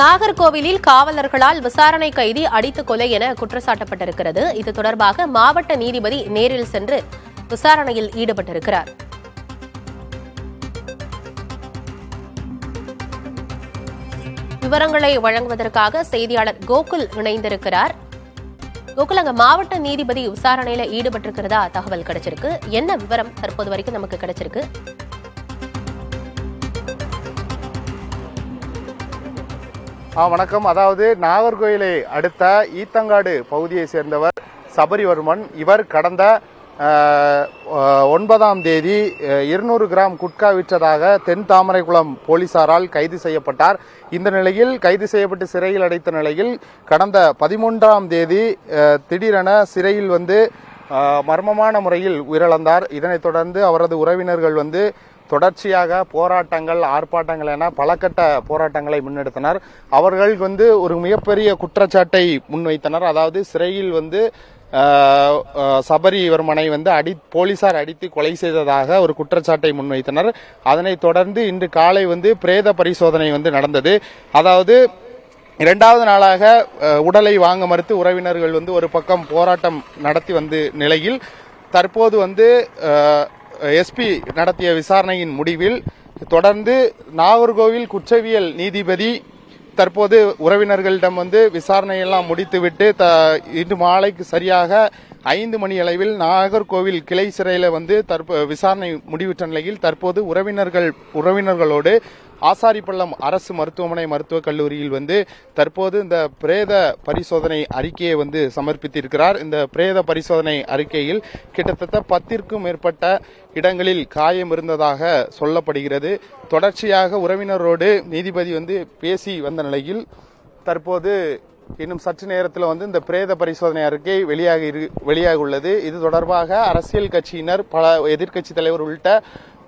நாகர்கோவிலில் காவலர்களால் விசாரணை கைதி அடித்து கொலை என குற்றச்சாட்டப்பட்டிருக்கிறது. இது தொடர்பாக மாவட்ட நீதிபதி நேரில் சென்று விசாரணையில் ஈடுபட்டிருக்கிறார். விவரங்களை வழங்குவதற்காக செய்தியாளர் கோகுல் இணைந்திருக்கிறார். கோகுல், அங்க மாவட்ட நீதிபதி விசாரணையில ஈடுபட்டிருக்கிறதா தகவல் கிடைச்சிருக்கு. என்ன விவரம் தற்போது வரைக்கும் நமக்கு கிடைச்சிருக்கு? வணக்கம். அதாவது நாகர்கோயிலை அடுத்த ஈத்தங்காடு பகுதியை சேர்ந்தவர் சபரிவர்மன். இவர் கடந்த 9ஆம் தேதி 200 கிராம் குட்கா விற்றதாக தென் தாமரைக்குளம் போலீசாரால் கைது செய்யப்பட்டார். இந்த நிலையில் கைது செய்யப்பட்டு சிறையில் அடைத்த நிலையில் கடந்த 13ஆம் தேதி திடீரென சிறையில் மர்மமான முறையில் உயிரிழந்தார். இதனைத் தொடர்ந்து அவரது உறவினர்கள் தொடர்ச்சியாக போராட்டங்கள், ஆர்ப்பாட்டங்கள் என பல கட்ட போராட்டங்களை முன்னெடுத்தனர். அவர்கள் ஒரு மிகப்பெரிய குற்றச்சாட்டை முன்வைத்தனர். அதாவது சிறையில் சபரிவர்மனை போலீசார் அடித்து கொலை செய்ததாக ஒரு குற்றச்சாட்டை முன்வைத்தனர். அதனைத் தொடர்ந்து இன்று காலை பிரேத பரிசோதனை நடந்தது. அதாவது 2வது நாளாக உடலை வாங்க மறுத்து உறவினர்கள் ஒரு பக்கம் போராட்டம் நடத்தி வந்த நிலையில் தற்போது எஸ்பி நடத்திய விசாரணையின் முடிவில் தொடர்ந்து நாகர்கோவில் குற்றவியல் நீதிபதி தற்போது உறவினர்களிடம் விசாரணையெல்லாம் முடித்துவிட்டு இன்று மாலைக்கு சரியாக 5 மணி அளவில் நாகர்கோவில் கிளை சிறையில் விசாரணை முடிவுற்ற நிலையில் தற்போது உறவினர்களோடு ஆசாரிப்பள்ளம் அரசு மருத்துவமனை மருத்துவக் கல்லூரியில் தற்போது இந்த பிரேத பரிசோதனை அறிக்கையை சமர்ப்பித்திருக்கிறார். இந்த பிரேத பரிசோதனை அறிக்கையில் கிட்டத்தட்ட 10ற்கும் மேற்பட்ட இடங்களில் காயம் இருந்ததாக சொல்லப்படுகிறது. தொடர்ச்சியாக உறவினரோடு நீதிபதி பேசி வந்த நிலையில் தற்போது இன்னும் சற்று நேரத்தில் இந்த பிரேத பரிசோதனை அறிக்கை வெளியாக உள்ளது. இது தொடர்பாக அரசியல் கட்சியினர், பல எதிர்க்கட்சி தலைவர் உள்ளிட்ட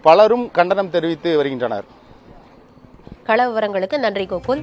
பலரும் கண்டனம் தெரிவித்து வருகின்றனர். கள விவரங்களுக்கு நன்றி கோகுல்.